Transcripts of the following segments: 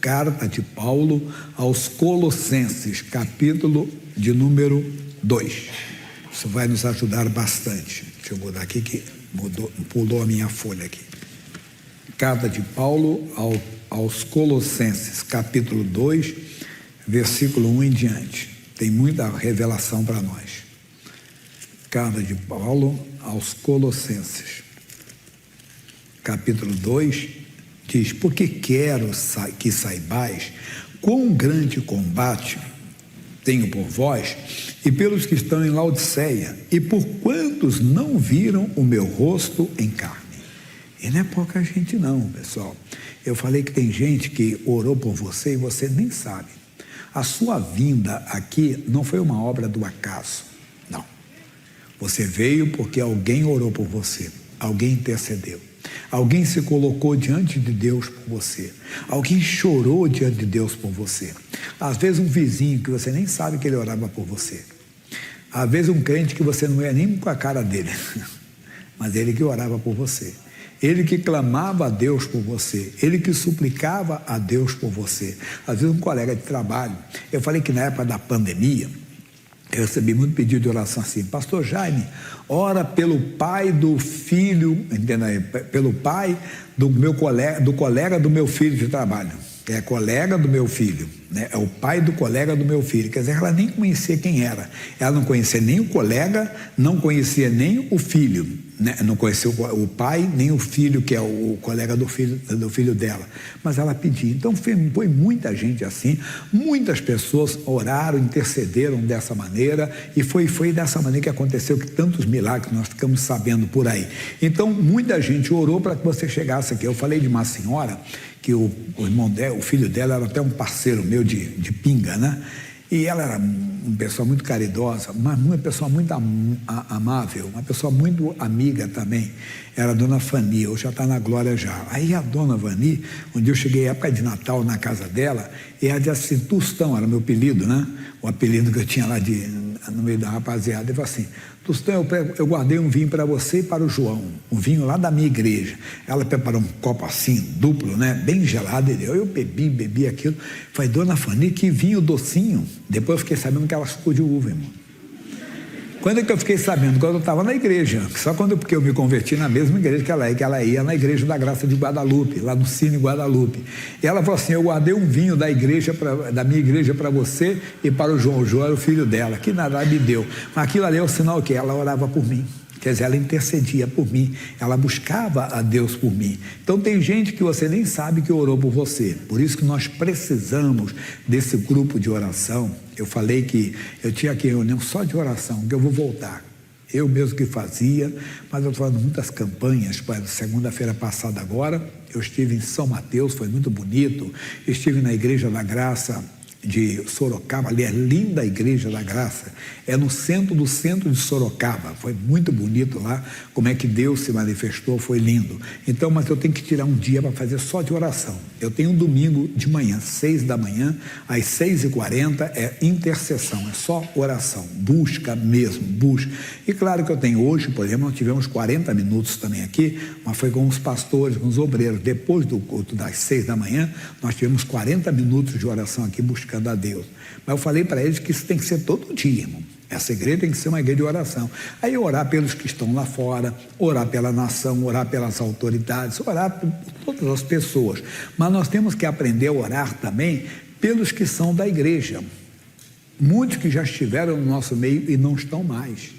Carta de Paulo aos Colossenses, capítulo de número 2. Isso vai nos ajudar bastante. Deixa eu mudar aqui que pulou a minha folha aqui. Carta de Paulo aos Colossenses, capítulo 2, versículo 1 em diante. Tem muita revelação para nós. Carta de Paulo aos Colossenses, capítulo 2, diz: porque quero que saibais quão grande combate tenho por vós e pelos que estão em Laodiceia, e por quantos não viram o meu rosto em carne. E não é pouca gente não, pessoal. Eu falei que tem gente que orou por você e você nem sabe. A sua vinda aqui não foi uma obra do acaso, não. Você veio porque alguém orou por você, alguém intercedeu. Alguém se colocou diante de Deus por você. Alguém chorou diante de Deus por você. Às vezes um vizinho que você nem sabe que ele orava por você. Às vezes um crente que você não ia nem com a cara dele. Mas ele que orava por você. Ele que clamava a Deus por você. Ele que suplicava a Deus por você. Às vezes um colega de trabalho. Eu falei que na época da pandemia, eu recebi muito pedido de oração assim: pastor Jaime, ora pelo pai do filho, entenda aí, pelo pai do meu colega, do colega do meu filho de trabalho. É colega do meu filho, né? É o pai do colega do meu filho. Quer dizer, ela nem conhecia quem era. Ela não conhecia nem o colega, não conhecia nem o filho, né? Não conhecia o pai, nem o filho, que é o colega do filho dela. Mas ela pedia. Então foi muita gente assim, muitas pessoas oraram, intercederam dessa maneira, e foi dessa maneira que aconteceu que tantos milagres nós ficamos sabendo por aí. Então muita gente orou para que você chegasse aqui. Eu falei de uma senhora que o irmão dela, o filho dela era até um parceiro meu de pinga, né? E ela era uma pessoa muito caridosa, mas uma pessoa muito amável, uma pessoa muito amiga também. Era a dona Fani, hoje já está na glória já. Aí a dona Fani, um dia eu cheguei época de Natal na casa dela, e ela disse assim: Tostão, era meu apelido, né? O apelido que eu tinha lá no meio da rapaziada. Ele falou assim: Tostão, eu guardei um vinho para você e para o João, um vinho lá da minha igreja. Ela preparou um copo assim, duplo, né? Bem gelado. Eu bebi aquilo. Falei: dona Fani, que vinho docinho. Depois eu fiquei sabendo que ela sucou de uva, irmão. Quando é que eu fiquei sabendo? Quando eu estava na igreja. Só porque eu me converti na mesma igreja que ela ia na Igreja da Graça de Guadalupe, lá no Cine Guadalupe. E ela falou assim: eu guardei um vinho da minha igreja para você e para o João. O João era o filho dela, que nada me deu. Mas aquilo ali é o sinal que ela orava por mim. Quer dizer, ela intercedia por mim, ela buscava a Deus por mim. Então tem gente que você nem sabe que orou por você. Por isso que nós precisamos desse grupo de oração. Eu falei que eu tinha aqui reunião só de oração, que eu vou voltar. Eu mesmo que fazia, mas eu estou falando muitas campanhas. Segunda-feira passada agora, eu estive em São Mateus, foi muito bonito. Estive na Igreja da Graça de Sorocaba, ali é linda a Igreja da Graça, é no centro de Sorocaba. Foi muito bonito lá, como é que Deus se manifestou, foi lindo. Então, mas eu tenho que tirar um dia para fazer só de oração. Eu tenho um domingo de manhã, 6 da manhã, às 6h40 é intercessão, é só oração, busca mesmo, busca. E claro que eu tenho hoje, por exemplo, nós tivemos 40 minutos também aqui, mas foi com os pastores, com os obreiros. Depois do culto das 6 da manhã, nós tivemos 40 minutos de oração aqui, buscando a Deus. Mas eu falei para eles que isso tem que ser todo dia, irmão. Essa igreja tem que ser uma igreja de oração. Aí orar pelos que estão lá fora, orar pela nação, orar pelas autoridades, orar por todas as pessoas. Mas nós temos que aprender a orar também pelos que são da igreja. Muitos que já estiveram no nosso meio e não estão mais.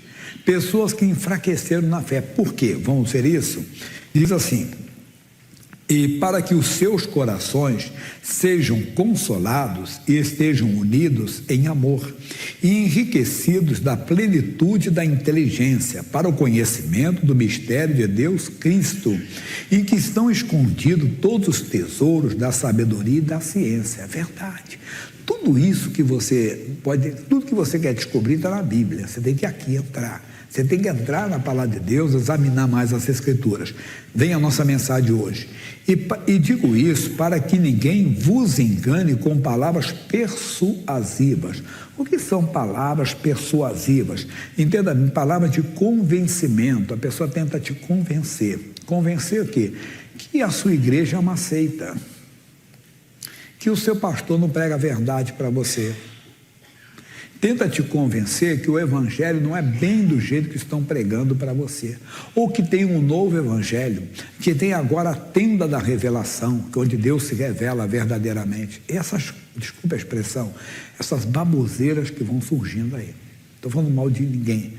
Pessoas que enfraqueceram na fé. Por quê? Vamos ver isso? Diz assim: e para que os seus corações sejam consolados e estejam unidos em amor e enriquecidos da plenitude da inteligência para o conhecimento do mistério de Deus Cristo, em que estão escondidos todos os tesouros da sabedoria e da ciência. É verdade. Tudo isso que tudo que você quer descobrir está na Bíblia. Você tem que aqui entrar. Você tem que entrar na palavra de Deus, examinar mais as Escrituras. Vem a nossa mensagem hoje. E digo isso para que ninguém vos engane com palavras persuasivas. O que são palavras persuasivas? Entenda, palavras de convencimento. A pessoa tenta te convencer. Convencer o quê? Que a sua igreja é uma seita. que o seu pastor não prega a verdade para você. Tenta te convencer que o evangelho não é bem do jeito que estão pregando para você. Ou que tem um novo evangelho, que tem agora a tenda da revelação, onde Deus se revela verdadeiramente. Essas, desculpa a expressão, essas baboseiras que vão surgindo aí. Estou falando mal de ninguém.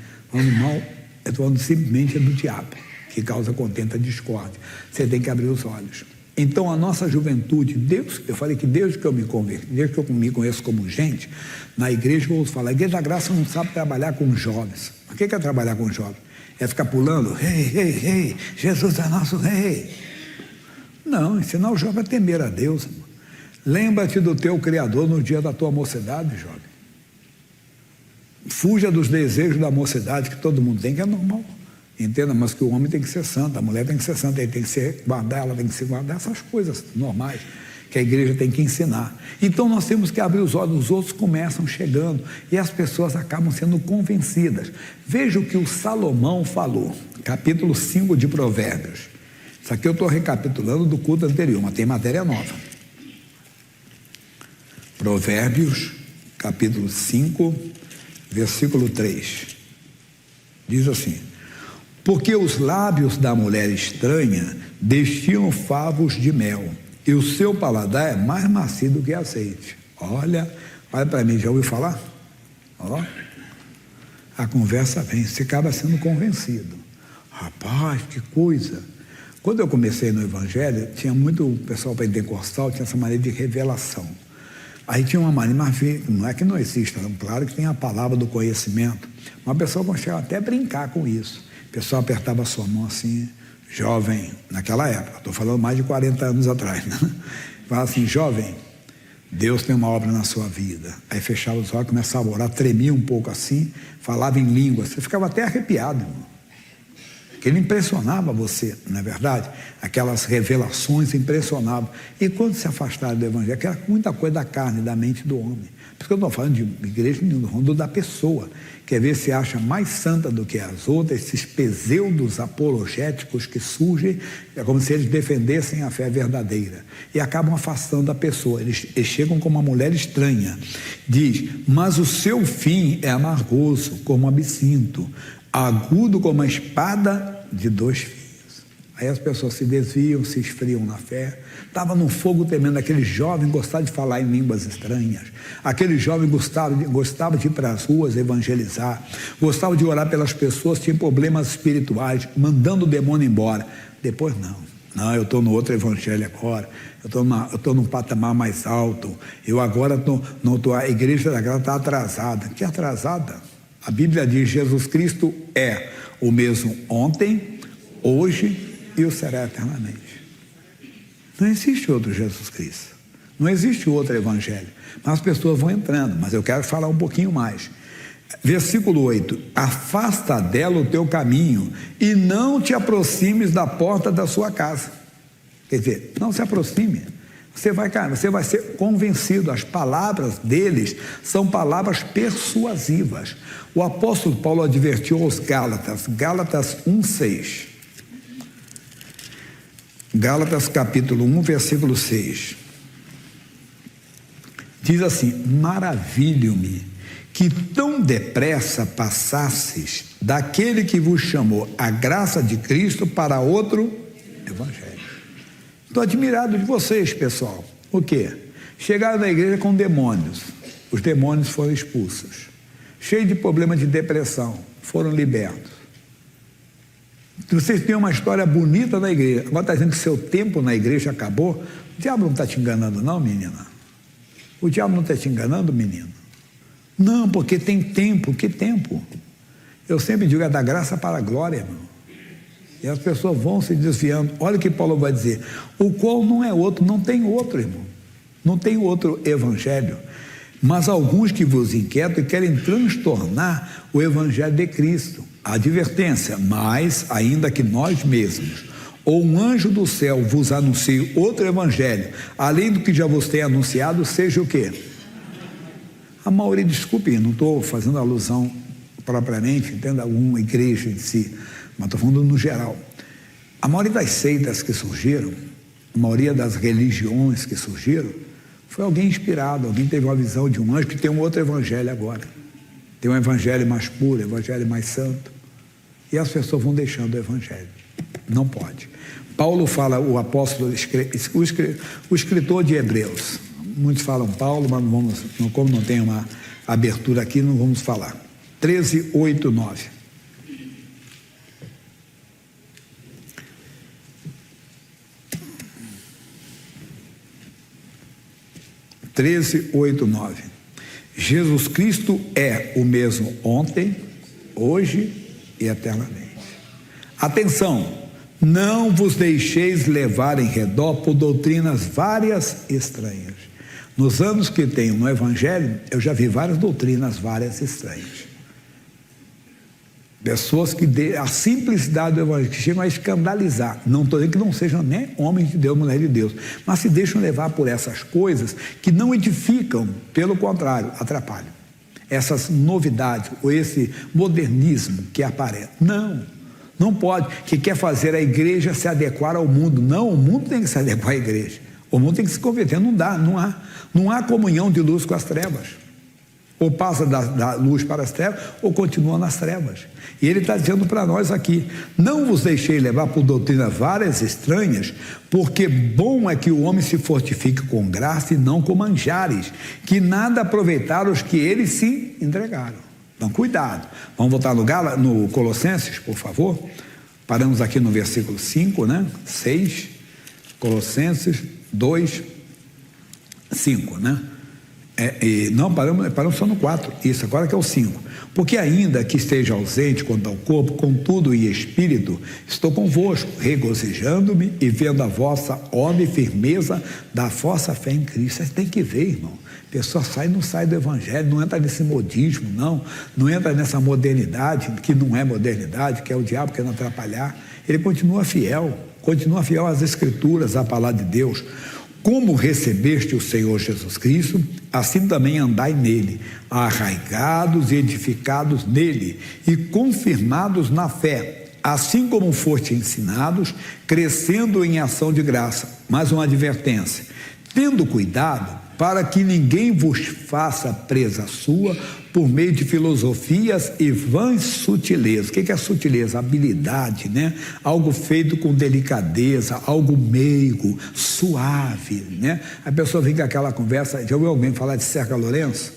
Estou falando simplesmente do diabo, que causa contenta, discórdia. Você tem que abrir os olhos. Então, a nossa juventude, Deus, eu falei que desde que eu me converti, desde que eu me conheço como gente, na igreja eu ouço falar, a Igreja da Graça não sabe trabalhar com jovens. O que é trabalhar com jovens? É ficar pulando, rei, Jesus é nosso rei. Não, ensinar o jovem a temer a Deus. Lembra-te do teu Criador no dia da tua mocidade, jovem. Fuja dos desejos da mocidade que todo mundo tem, que é normal. Entenda, mas que o homem tem que ser santo, a mulher tem que ser santa, ele tem que ser guardar, ela tem que se guardar, essas coisas normais que a igreja tem que ensinar. Então nós temos que abrir os olhos, os outros começam chegando e as pessoas acabam sendo convencidas. Veja o que o Salomão falou, capítulo 5 de Provérbios. Isso aqui eu estou recapitulando do culto anterior, mas tem matéria nova. Provérbios, capítulo 5, versículo 3. Diz assim: porque os lábios da mulher estranha destilam favos de mel, e o seu paladar é mais macio do que azeite. Olha para mim, já ouviu falar? Ó, a conversa vem, você acaba sendo convencido. Rapaz, que coisa! Quando eu comecei no Evangelho, tinha muito pessoal pentecostal, tinha essa maneira de revelação. Aí tinha uma maneira, mas não é que não exista, claro que tem a palavra do conhecimento, mas a pessoa conseguia até brincar com isso. O pessoal apertava a sua mão assim, jovem, naquela época, estou falando mais de 40 anos atrás, né? Fala assim, jovem, Deus tem uma obra na sua vida. Aí fechava os olhos, começava a orar, tremia um pouco assim, falava em línguas, você ficava até arrepiado, irmão. Porque ele impressionava você, não é verdade? Aquelas revelações impressionavam. E quando se afastaram do Evangelho, que era muita coisa da carne, da mente do homem. Por isso que eu não estou falando de igreja nenhuma, estou falando da pessoa. Quer ver se acha mais santa do que as outras, esses pseudos apologéticos que surgem, é como se eles defendessem a fé verdadeira. E acabam afastando a pessoa. Eles chegam como uma mulher estranha. Diz, mas o seu fim é amargoso, como absinto, agudo como a espada de dois fios. Aí as pessoas se desviam, se esfriam na fé. Estava no fogo tremendo. Aquele jovem gostava de falar em línguas estranhas. Aquele jovem gostava de ir para as ruas evangelizar. Gostava de orar pelas pessoas, tinha problemas espirituais, mandando o demônio embora. Depois não, eu estou no outro evangelho agora. Eu estou num patamar mais alto. Eu agora a igreja da graça está atrasada. Que atrasada? A Bíblia diz, Jesus Cristo é o mesmo ontem, hoje e o será eternamente. Não existe outro Jesus Cristo. Não existe outro evangelho. Mas as pessoas vão entrando, mas eu quero falar um pouquinho mais. Versículo 8, afasta dela o teu caminho e não te aproximes da porta da sua casa. Quer dizer, não se aproxime. Você vai ser convencido. As palavras deles são palavras persuasivas. O apóstolo Paulo advertiu aos Gálatas, Gálatas 1:6. Gálatas capítulo 1, versículo 6. Diz assim, maravilho-me que tão depressa passasses daquele que vos chamou a graça de Cristo para outro evangelho. Estou admirado de vocês, pessoal. O quê? Chegaram na igreja com demônios. Os demônios foram expulsos. Cheio de problema de depressão. Foram libertos. Vocês têm uma história bonita na igreja. Agora está dizendo que seu tempo na igreja acabou. O diabo não está te enganando não, menina? O diabo não está te enganando, menino? Não, porque tem tempo. Que tempo? Eu sempre digo, é da graça para a glória, irmão. E as pessoas vão se desviando. Olha o que Paulo vai dizer. O qual não é outro, não tem outro, irmão. Não tem outro evangelho. Mas alguns que vos inquietam e querem transtornar o evangelho de Cristo. A advertência, mas ainda que nós mesmos, ou um anjo do céu vos anuncie outro evangelho, além do que já vos tem anunciado, seja o quê? A maioria, desculpe, não estou fazendo alusão propriamente, entenda, alguma igreja em si, mas estou falando no geral. A maioria das seitas que surgiram, a maioria das religiões que surgiram, Foi alguém inspirado, alguém teve uma visão de um anjo, que tem um outro evangelho agora. Tem um evangelho mais puro, um evangelho mais santo. E as pessoas vão deixando o evangelho. Não pode. Paulo fala, o apóstolo, o escritor de Hebreus. Muitos falam Paulo, mas não vamos, como não tem uma abertura aqui, não vamos falar. 13, 8, 9. 13, 8, 9. Jesus Cristo é o mesmo ontem, hoje e eternamente. Atenção, não vos deixeis levar em redor por doutrinas várias estranhas. Nos anos que tenho no Evangelho, eu já vi várias doutrinas várias estranhas. Pessoas que a simplicidade do Evangelho, que chegam a escandalizar. Não estou dizendo que não sejam nem homens de Deus, mulher de Deus, mas se deixam levar por essas coisas que não edificam, pelo contrário, atrapalham. Essas novidades, ou esse modernismo que aparece. Não pode, que quer fazer a igreja se adequar ao mundo. Não, o mundo tem que se adequar à igreja. O mundo tem que se converter, não há comunhão de luz com as trevas. Ou passa da luz para as trevas, ou continua nas trevas. E ele está dizendo para nós aqui: não vos deixei levar por doutrinas várias estranhas, porque bom é que o homem se fortifique com graça e não com manjares, que nada aproveitaram os que eles se entregaram. Então, cuidado. Vamos voltar no Colossenses, por favor. Paramos aqui no versículo 5, 6, Colossenses 2, 5, não, paramos só no 4, isso, agora que é o 5. Porque ainda que esteja ausente quanto ao corpo, contudo em espírito, estou convosco, regozijando-me e vendo a vossa obra e firmeza da vossa fé em Cristo. Você tem que ver, irmão. A pessoa não sai do evangelho, não entra nesse modismo, não entra nessa modernidade, que não é modernidade, que é o diabo querendo atrapalhar. Ele continua fiel às Escrituras, à palavra de Deus. Como recebeste o Senhor Jesus Cristo, assim também andai nele, arraigados e edificados nele, e confirmados na fé, assim como foste ensinados, crescendo em ação de graça. Mais uma advertência: tendo cuidado para que ninguém vos faça presa sua por meio de filosofias e vãs sutilezas. O que é sutileza? Habilidade, Algo feito com delicadeza, algo meigo, suave, A pessoa vem com aquela conversa. Já ouviu alguém falar de Serca Lourenço,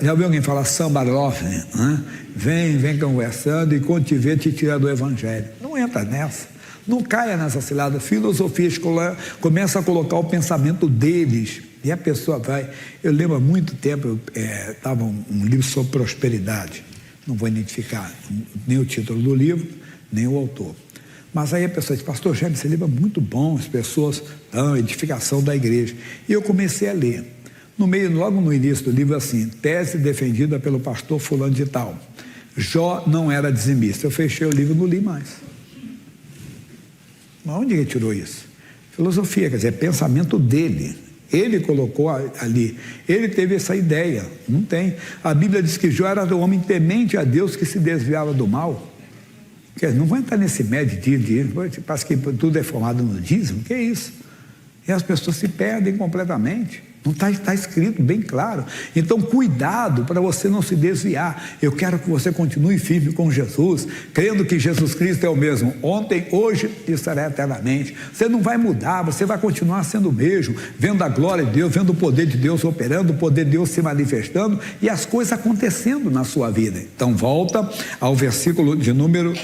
já ouviu alguém falar Sambaroff, Vem conversando e quando te vê, te tira do evangelho. Não entra nessa. Não caia nessa cilada. Filosofia escolar começa a colocar o pensamento deles e a pessoa vai. Eu lembro há muito tempo, estava um livro sobre prosperidade, não vou identificar nem o título do livro, nem o autor, mas aí a pessoa diz: pastor Jaime, esse livro é muito bom, as pessoas dão edificação da igreja, e eu comecei a ler, logo no início do livro, assim, tese defendida pelo pastor fulano de tal, Jó não era dizimista. Eu fechei o livro e não li mais. Mas onde ele tirou isso? Filosofia, quer dizer, pensamento dele. Ele colocou ali, ele teve essa ideia. Não tem. A Bíblia diz que Jó era um homem temente a Deus, que se desviava do mal. Quer dizer, não vai entrar nesse médio de parece que tudo é formado no dízimo. Que é isso? E as pessoas se perdem completamente. Não está escrito bem claro. Então, cuidado para você não se desviar. Eu quero que você continue firme com Jesus, crendo que Jesus Cristo é o mesmo ontem, hoje e estará eternamente. Você não vai mudar, você vai continuar sendo o mesmo, vendo a glória de Deus, vendo o poder de Deus operando, o poder de Deus se manifestando e as coisas acontecendo na sua vida. Então, volta ao versículo de número 1.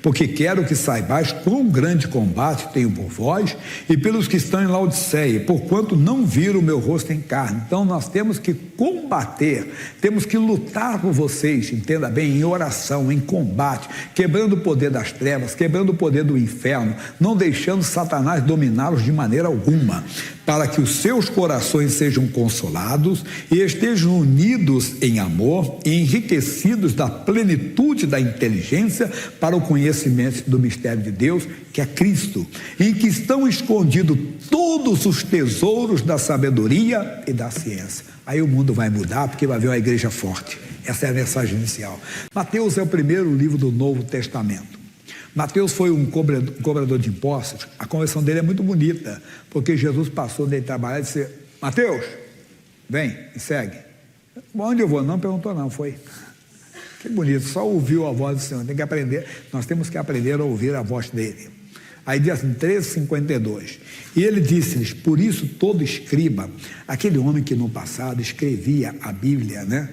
Porque quero que saibais quão grande combate tenho por vós e pelos que estão em Laodiceia, porquanto não viram o meu rosto em carne. Então nós temos que combater, temos que lutar por vocês, entenda bem, em oração, em combate, quebrando o poder das trevas, quebrando o poder do inferno, não deixando Satanás dominá-los de maneira alguma, para que os seus corações sejam consolados e estejam unidos em amor e enriquecidos da plenitude da inteligência para o conhecimento do mistério de Deus, que é Cristo, em que estão escondidos todos os tesouros da sabedoria e da ciência. Aí o mundo vai mudar, porque vai haver uma igreja forte. Essa é a mensagem inicial. Mateus é o primeiro livro do Novo Testamento. Mateus foi um cobrador de impostos. A conversão dele é muito bonita, porque Jesus passou dele trabalhar e disse: Mateus, vem, me segue. Onde eu vou? Não perguntou não, foi. Que bonito, só ouviu a voz do Senhor. Tem que aprender, nós temos que aprender a ouvir a voz dele. Aí diz assim, 13:52. E ele disse-lhes: por isso todo escriba, aquele homem que no passado escrevia a Bíblia, né,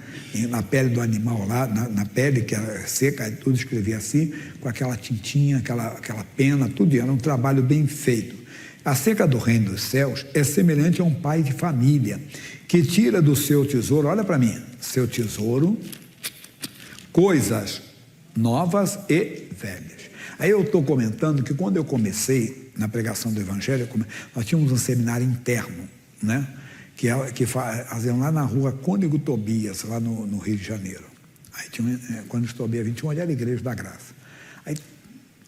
na pele do animal lá, na pele que era seca, tudo escrevia assim, com aquela tintinha, aquela pena, tudo era um trabalho bem feito. Acerca do reino dos céus é semelhante a um pai de família que tira do seu tesouro, olha para mim, seu tesouro, coisas novas e velhas. Aí eu estou comentando que quando eu comecei na pregação do Evangelho, nós tínhamos um seminário interno, né, que faziam lá na rua Cônego Tobias, lá no Rio de Janeiro. Aí tinha, quando Tobias 21, onde era a Igreja da Graça. Aí,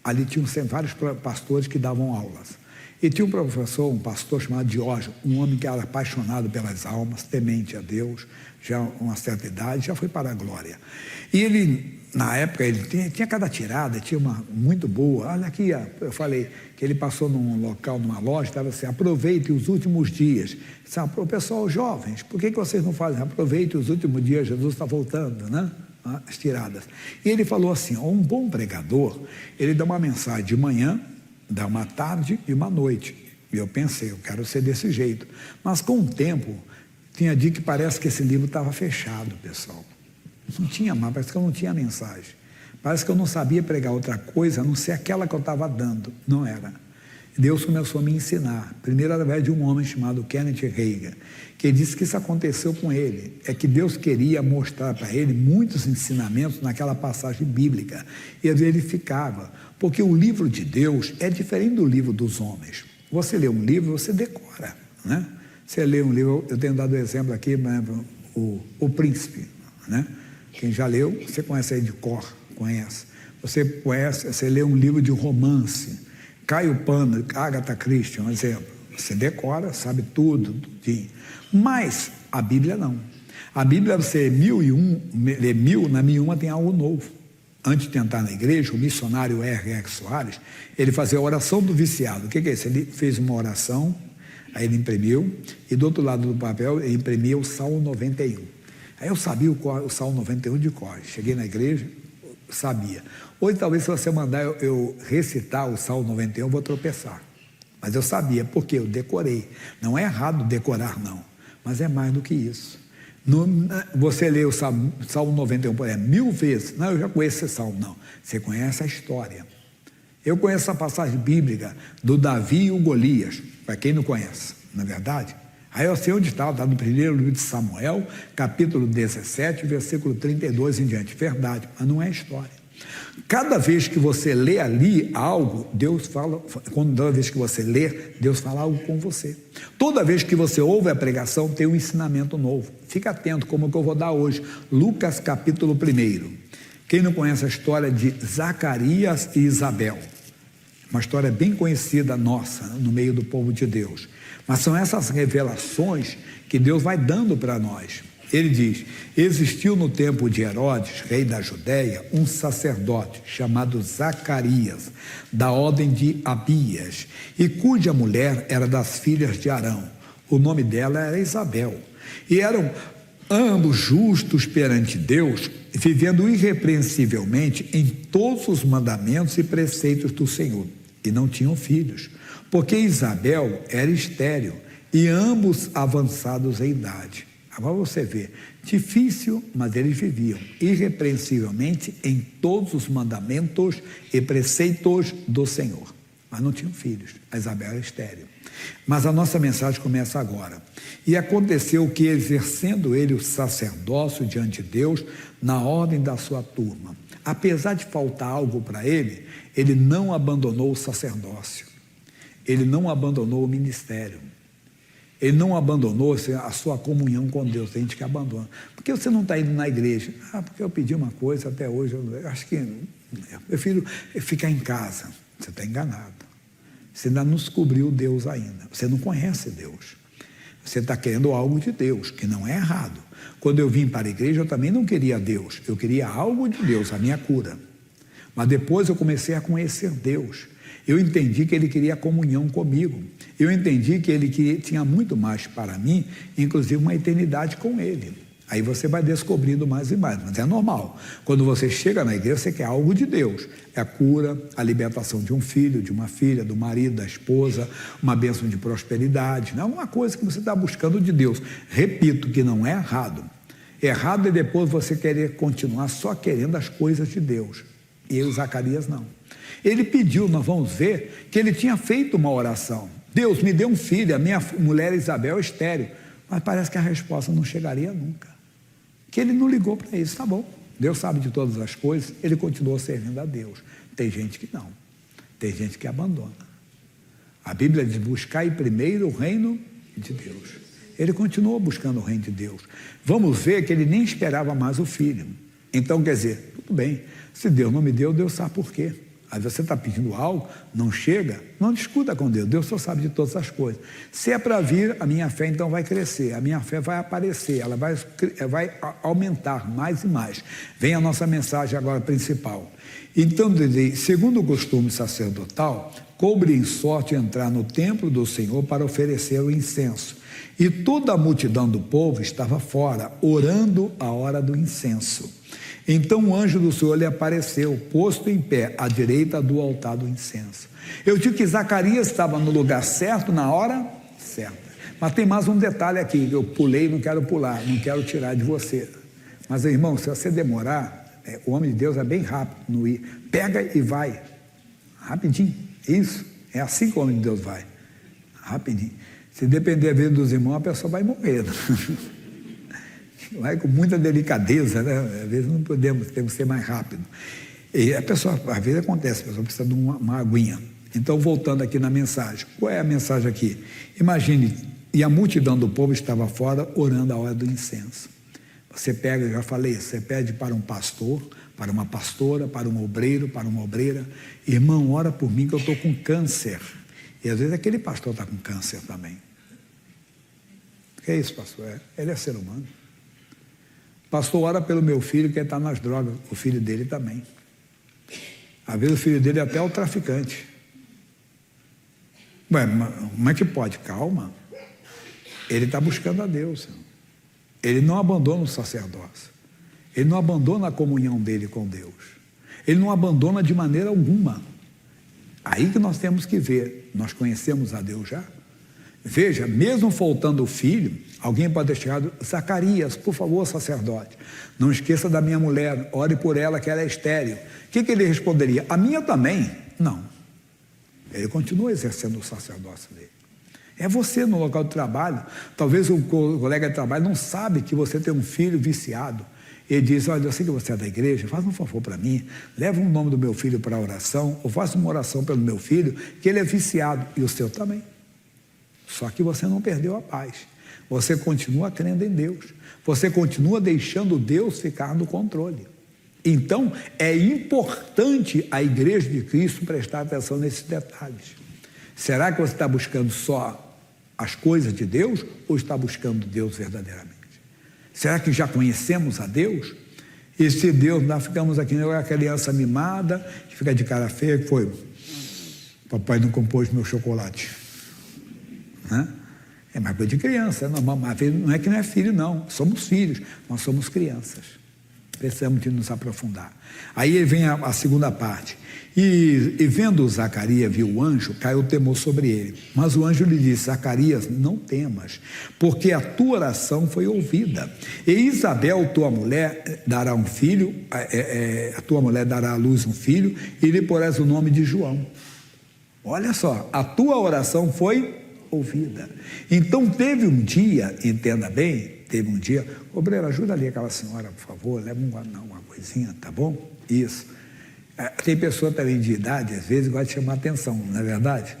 ali tinham vários pastores que davam aulas. E tinha um professor, um pastor chamado Diógenes, um homem que era apaixonado pelas almas, temente a Deus, já uma certa idade, já foi para a glória. E ele, na época, ele tinha cada tirada, tinha uma muito boa. Olha aqui, eu falei que ele passou num local, numa loja, estava assim: aproveite os últimos dias. Para o pessoal, jovens, por que vocês não fazem? Aproveite os últimos dias, Jesus está voltando, né? As tiradas. E ele falou assim: um bom pregador, ele dá uma mensagem de manhã, dá uma tarde e uma noite. E eu pensei, eu quero ser desse jeito. Mas com o tempo, tinha dia que parece que esse livro estava fechado, pessoal. Não tinha mais, parece que eu não tinha mensagem. Parece que eu não sabia pregar outra coisa, a não ser aquela que eu estava dando. Não era. Deus começou a me ensinar, primeiro através de um homem chamado Kenneth Reagan, que disse que isso aconteceu com ele. É que Deus queria mostrar para ele muitos ensinamentos naquela passagem bíblica. E ele verificava, porque o livro de Deus é diferente do livro dos homens. Você lê um livro, você decora, né? Você lê um livro, eu tenho dado exemplo aqui, o Príncipe, né? Quem já leu, você conhece aí de cor, conhece. Você lê um livro de romance, Caio Pano, Agatha Christie, um exemplo. Você decora, sabe tudo, tudinho. Mas a Bíblia não. A Bíblia, você lê 1000, na 1001 tem algo novo. Antes de entrar na igreja, o missionário R.R. Soares, ele fazia a oração do viciado. O que é isso? Ele fez uma oração, aí ele imprimiu, e do outro lado do papel, ele imprimia o Salmo 91. Aí eu sabia o Salmo 91 de cor. Cheguei na igreja, sabia. Hoje, talvez, se você mandar eu recitar o Salmo 91, eu vou tropeçar. Mas eu sabia, porque eu decorei. Não é errado decorar, não. Mas é mais do que isso. Você lê o Salmo 91, por exemplo, 1000 vezes. Não, eu já conheço esse Salmo. Não. Você conhece a história. Eu conheço a passagem bíblica do Davi e o Golias. Para quem não conhece, não é verdade? Aí eu sei onde está no primeiro livro de Samuel, capítulo 17, versículo 32 em diante. Verdade, mas não é história. Cada vez que você lê ali algo, Deus fala, toda vez que você lê, Deus fala algo com você. Toda vez que você ouve a pregação, tem um ensinamento novo. Fica atento, como o que eu vou dar hoje. Lucas capítulo 1. Quem não conhece a história de Zacarias e Isabel? Uma história bem conhecida nossa, no meio do povo de Deus. Mas são essas revelações que Deus vai dando para nós. Ele diz: existiu no tempo de Herodes, rei da Judéia, um sacerdote chamado Zacarias, da ordem de Abias, e cuja mulher era das filhas de Arão. O nome dela era Isabel. E eram ambos justos perante Deus, vivendo irrepreensivelmente em todos os mandamentos e preceitos do Senhor. E não tinham filhos, porque Isabel era estéril, e ambos avançados em idade. Agora você vê, difícil, mas eles viviam irrepreensivelmente em todos os mandamentos e preceitos do Senhor. Mas não tinham filhos, a Isabel era estéril. Mas a nossa mensagem começa agora. E aconteceu que, exercendo ele o sacerdócio diante de Deus, na ordem da sua turma, apesar de faltar algo para ele, ele não abandonou o sacerdócio, ele não abandonou o ministério, ele não abandonou a sua comunhão com Deus. Tem gente que abandona. Por que você não está indo na igreja? Porque eu pedi uma coisa, até hoje eu acho que eu prefiro ficar em casa. Você está enganado. Você ainda não descobriu Deus ainda. Você não conhece Deus. Você está querendo algo de Deus, que não é errado. Quando eu vim para a igreja, eu também não queria Deus. Eu queria algo de Deus, a minha cura. Mas depois eu comecei a conhecer Deus. Eu entendi que Ele queria comunhão comigo. Eu entendi que Ele tinha muito mais para mim, inclusive uma eternidade com Ele. Aí você vai descobrindo mais e mais, mas é normal. Quando você chega na igreja, você quer algo de Deus. É a cura, a libertação de um filho, de uma filha, do marido, da esposa, uma bênção de prosperidade. Não é uma coisa que você está buscando de Deus. Repito que não é errado. Errado é depois você querer continuar só querendo as coisas de Deus. E o Zacarias não. Ele pediu, nós vamos ver, que ele tinha feito uma oração. Deus, me dê um filho, a minha mulher Isabel é estéril. Mas parece que a resposta não chegaria nunca. Que ele não ligou para isso, tá bom. Deus sabe de todas as coisas, ele continuou servindo a Deus. Tem gente que não. Tem gente que abandona. A Bíblia diz, buscai primeiro o reino de Deus. Ele continuou buscando o reino de Deus. Vamos ver que ele nem esperava mais o filho. Então, quer dizer, tudo bem, se Deus não me deu, Deus sabe por quê. Aí você está pedindo algo, não chega, não discuta com Deus, Deus só sabe de todas as coisas. Se é para vir, a minha fé então vai crescer, a minha fé vai aparecer, ela vai aumentar mais e mais. Vem a nossa mensagem agora principal. Então, segundo o costume sacerdotal, coube em sorte entrar no templo do Senhor para oferecer o incenso. E toda a multidão do povo estava fora, orando a hora do incenso. Então o anjo do Senhor lhe apareceu, posto em pé, à direita do altar do incenso. Eu digo que Zacarias estava no lugar certo, na hora certa. Mas tem mais um detalhe aqui, eu pulei, não quero pular, não quero tirar de você. Mas, irmão, se você demorar, o homem de Deus é bem rápido no ir. Pega e vai, rapidinho, isso, é assim que o homem de Deus vai, rapidinho. Se depender da vida dos irmãos, a pessoa vai morrer. Vai com muita delicadeza, né? Às vezes não podemos, temos que ser mais rápido. E a pessoa, às vezes acontece, a pessoa precisa de uma aguinha. Então, voltando aqui na mensagem, qual é a mensagem aqui? Imagine, e a multidão do povo estava fora, orando a hora do incenso. Você pega, eu já falei, você pede para um pastor, para uma pastora, para um obreiro, para uma obreira, irmão, ora por mim que eu estou com câncer. E às vezes aquele pastor está com câncer também. O que é isso, pastor? Ele é ser humano. Pastor, ora pelo meu filho que ele está nas drogas, o filho dele também. Às vezes o filho dele é até o traficante. Ué, como é que pode? Calma. Ele está buscando a Deus. Ele não abandona o sacerdócio. Ele não abandona a comunhão dele com Deus. Ele não abandona de maneira alguma. Aí que nós temos que ver. Nós conhecemos a Deus já? Veja, mesmo faltando o filho, alguém pode chegar, Zacarias, por favor, sacerdote, não esqueça da minha mulher, ore por ela que ela é estéril. O que ele responderia? A minha também? Não. Ele continua exercendo o sacerdócio dele. É você no local de trabalho. Talvez o colega de trabalho não sabe que você tem um filho viciado. Ele diz, olha, eu sei que você é da igreja, faz um favor para mim, leva o nome do meu filho para a oração, ou faça uma oração pelo meu filho, que ele é viciado, e o seu também. Só que você não perdeu a paz. Você continua crendo em Deus. Você continua deixando Deus ficar no controle. Então, é importante a igreja de Cristo prestar atenção nesses detalhes. Será que você está buscando só as coisas de Deus ou está buscando Deus verdadeiramente? Será que já conhecemos a Deus? E se Deus, nós ficamos aqui, a criança mimada, que fica de cara feia, que foi, papai não compôs meu chocolate. É mais coisa de criança, não é que não é filho não, somos filhos, nós somos crianças, precisamos de nos aprofundar. Aí vem a segunda parte, e vendo Zacarias, viu o anjo, caiu o temor sobre ele, mas o anjo lhe disse, Zacarias, não temas, porque a tua oração foi ouvida, e Isabel, tua mulher, dará um filho, a tua mulher dará à luz um filho, e lhe porás o nome de João. Olha só, a tua oração foi ouvida. Então teve um dia, entenda bem, teve um dia, obreiro, ajuda ali aquela senhora, por favor, leva uma coisinha, tá bom? Isso. Tem pessoa também de idade, às vezes, gosta de chamar atenção, não é verdade?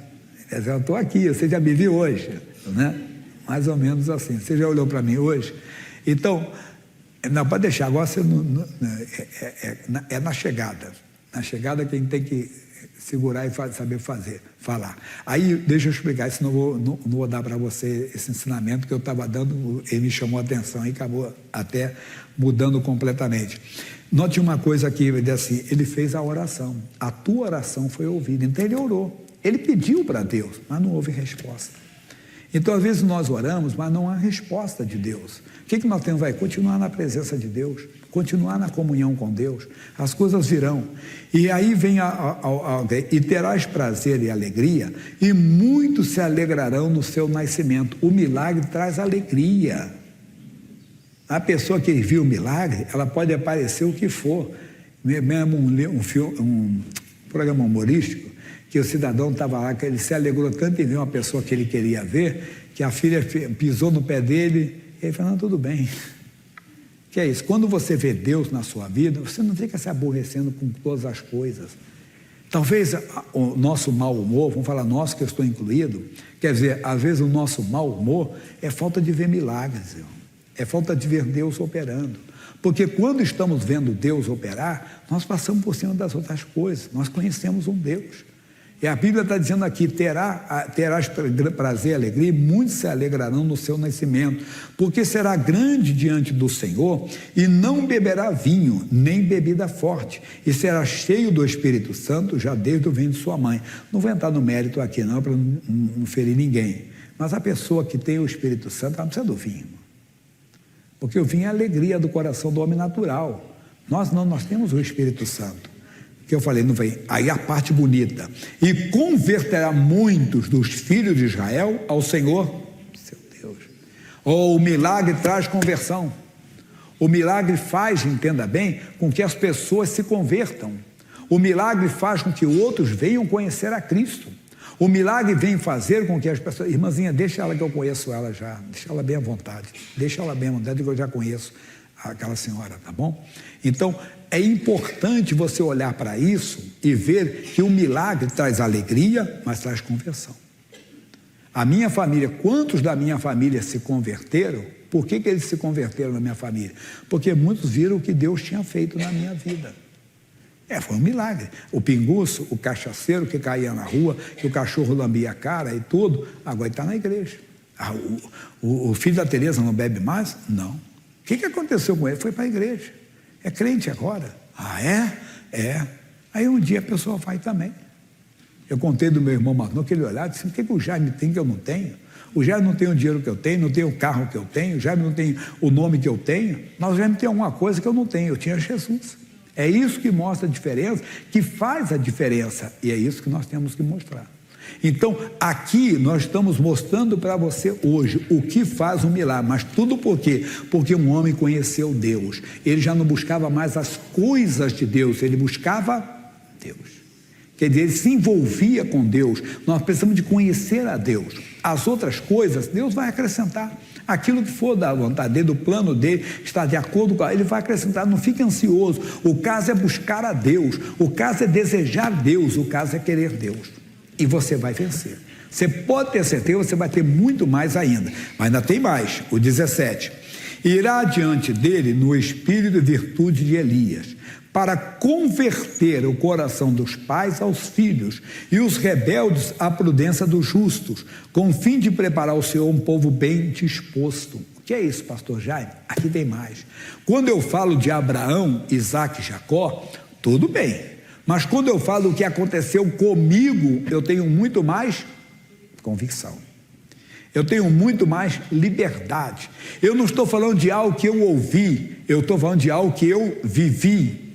Eu estou aqui, você já me viu hoje, né? Mais ou menos assim, você já olhou para mim hoje? Então, não, pode deixar, agora você é na chegada. Na chegada quem tem que segurar e saber falar. Aí, deixa eu explicar, senão não vou dar para você esse ensinamento que eu estava dando, ele me chamou a atenção e acabou até mudando completamente. Note uma coisa aqui, ele diz assim, ele fez a oração, a tua oração foi ouvida, então ele orou, ele pediu para Deus, mas não houve resposta. Então às vezes nós oramos, mas não há resposta de Deus. O que nós temos? Vai continuar na presença de Deus, continuar na comunhão com Deus, as coisas virão, e aí vem e terás prazer e alegria, e muitos se alegrarão no seu nascimento. O milagre traz alegria. A pessoa que viu o milagre, ela pode aparecer o que for. Mesmo um programa humorístico, que o cidadão estava lá, que ele se alegrou tanto em ver uma pessoa que ele queria ver, que a filha pisou no pé dele, e ele falou, não, tudo bem. Que é isso? Quando você vê Deus na sua vida, você não fica se aborrecendo com todas as coisas. Talvez o nosso mau humor, vamos falar nosso, que eu estou incluído, quer dizer, às vezes o nosso mau humor é falta de ver milagres, irmão. É falta de ver Deus operando. Porque quando estamos vendo Deus operar, nós passamos por cima das outras coisas. Nós conhecemos um Deus. E a Bíblia está dizendo aqui, terás prazer e alegria, e muitos se alegrarão no seu nascimento, porque será grande diante do Senhor, e não beberá vinho, nem bebida forte, e será cheio do Espírito Santo, já desde o ventre de sua mãe. Não vou entrar no mérito aqui não, para não ferir ninguém. Mas a pessoa que tem o Espírito Santo, ela não precisa do vinho. Porque o vinho é a alegria do coração do homem natural. Nós não, nós temos o Espírito Santo. Que eu falei, não vem. Aí a parte bonita. E converterá muitos dos filhos de Israel ao Senhor, seu Deus. O milagre traz conversão. O milagre faz, entenda bem, com que as pessoas se convertam. O milagre faz com que outros venham conhecer a Cristo. O milagre vem fazer com que as pessoas... Irmãzinha, deixa ela que eu conheço ela já. Deixa ela bem à vontade. Deixa ela bem à vontade que eu já conheço aquela senhora, tá bom? Então, é importante você olhar para isso e ver que o milagre traz alegria, mas traz conversão. A minha família, quantos da minha família se converteram? Por que eles se converteram na minha família? Porque muitos viram o que Deus tinha feito na minha vida. Foi um milagre. O pinguço, o cachaceiro que caía na rua, que o cachorro lambia a cara e tudo, agora está na igreja. O filho da Tereza não bebe mais? Não. O que aconteceu com ele? Foi para a igreja. É crente agora. É. Aí um dia a pessoa vai também. Eu contei do meu irmão Marlon, que ele olhava e disse, o que o Jaime tem que eu não tenho? O Jaime não tem o dinheiro que eu tenho, não tem o carro que eu tenho, o Jaime não tem o nome que eu tenho, mas o Jaime tem alguma coisa que eu não tenho, eu tinha Jesus. É isso que mostra a diferença, que faz a diferença, e é isso que nós temos que mostrar. Então, aqui nós estamos mostrando para você hoje o que faz um milagre, mas tudo por quê? Porque um homem conheceu Deus, ele já não buscava mais as coisas de Deus, ele buscava Deus. Quer dizer, ele se envolvia com Deus. Nós precisamos de conhecer a Deus. As outras coisas, Deus vai acrescentar. Aquilo que for da vontade dele, do plano dele, está de acordo com ele, vai acrescentar. Não fique ansioso. O caso é buscar a Deus. O caso é desejar Deus. O caso é querer Deus. E você vai vencer. Você pode ter certeza, você vai ter muito mais ainda. Mas ainda tem mais. O 17. Irá diante dele no espírito e virtude de Elias, para converter o coração dos pais aos filhos e os rebeldes à prudência dos justos, com o fim de preparar o Senhor um povo bem disposto. O que é isso, pastor Jaime? Aqui tem mais. Quando eu falo de Abraão, Isaac e Jacó, tudo bem, mas quando eu falo o que aconteceu comigo, eu tenho muito mais convicção. Eu tenho muito mais liberdade. Eu não estou falando de algo que eu ouvi, eu estou falando de algo que eu vivi.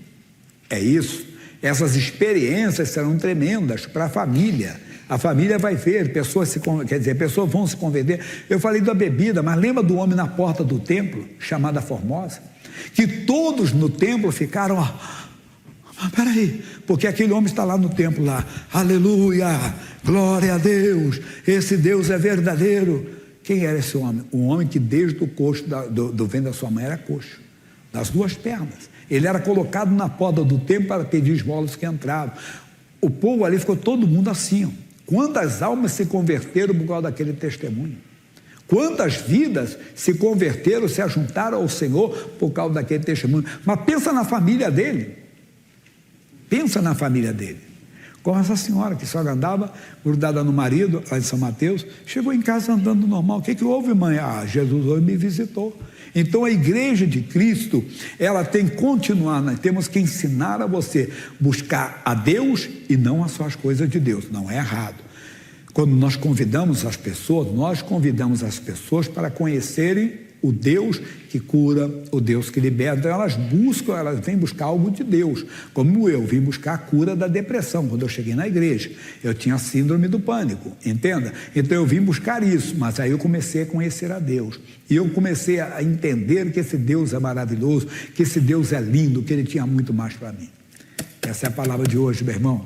É isso. Essas experiências serão tremendas para a família. A família vai ver, pessoas vão se converter. Eu falei da bebida, mas lembra do homem na porta do templo, chamada Formosa? Que todos no templo ficaram, peraí, porque aquele homem está lá no templo lá, aleluia, glória a Deus, esse Deus é verdadeiro. Quem era esse homem? Um homem que desde o coxo do ventre da sua mãe era coxo, das duas pernas. Ele era colocado na porta do templo para pedir esmolas que entravam. O povo ali ficou todo mundo assim. Quantas almas se converteram por causa daquele testemunho? Quantas vidas se converteram, se ajuntaram ao Senhor por causa daquele testemunho? Mas pensa na família dele. Pensa na família dele. Como essa senhora que só andava grudada no marido, lá de São Mateus, chegou em casa andando normal. O que houve, mãe? Jesus hoje me visitou. Então a igreja de Cristo, ela tem que continuar, nós temos que ensinar a você buscar a Deus e não as suas coisas de Deus, não é errado. Quando nós convidamos as pessoas para conhecerem o Deus que cura, o Deus que liberta. Então elas vêm buscar algo de Deus, como eu vim buscar a cura da depressão. Quando eu cheguei na igreja, eu tinha síndrome do pânico, entenda? Então eu vim buscar isso, mas aí eu comecei a conhecer a Deus, e eu comecei a entender que esse Deus é maravilhoso, que esse Deus é lindo, que Ele tinha muito mais para mim. Essa é a palavra de hoje, meu irmão.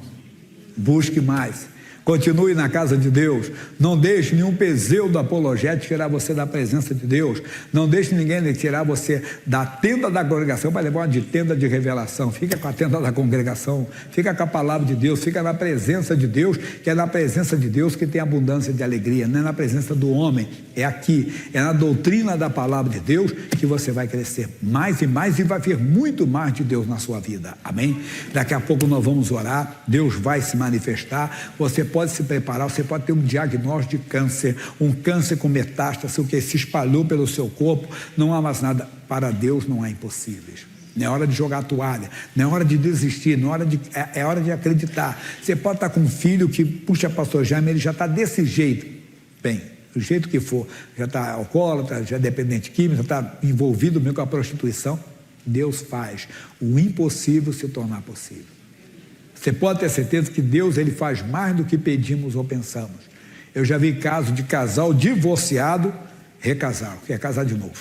Busque mais. Continue na casa de Deus. Não deixe nenhum pseudo apologético tirar você da presença de Deus. Não deixe ninguém tirar você da tenda da congregação para levar uma de tenda de revelação. Fica com a tenda da congregação, fica com a palavra de Deus, fica na presença de Deus, que é na presença de Deus que tem abundância de alegria, não é na presença do homem, é aqui, é na doutrina da palavra de Deus que você vai crescer mais e vai ver muito mais de Deus na sua vida, amém? Daqui a pouco nós vamos orar, Deus vai se manifestar, você pode se preparar, você pode ter um diagnóstico de câncer, um câncer com metástase, o que se espalhou pelo seu corpo, não há mais nada, para Deus não há impossíveis. Não é hora de jogar a toalha, não é hora de desistir, não é hora de acreditar. Você pode estar com um filho que, puxa, pastor Jaime, ele já está desse jeito, bem, do jeito que for, já está alcoólatra, já é dependente químico, já está envolvido mesmo com a prostituição. Deus faz o impossível se tornar possível. Você pode ter certeza que Deus, Ele faz mais do que pedimos ou pensamos. Eu já vi caso de casal divorciado, recasaram, quer casar de novo.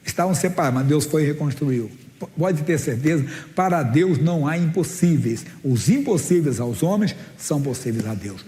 Estavam separados, mas Deus foi e reconstruiu. Pode ter certeza, para Deus não há impossíveis. Os impossíveis aos homens são possíveis a Deus.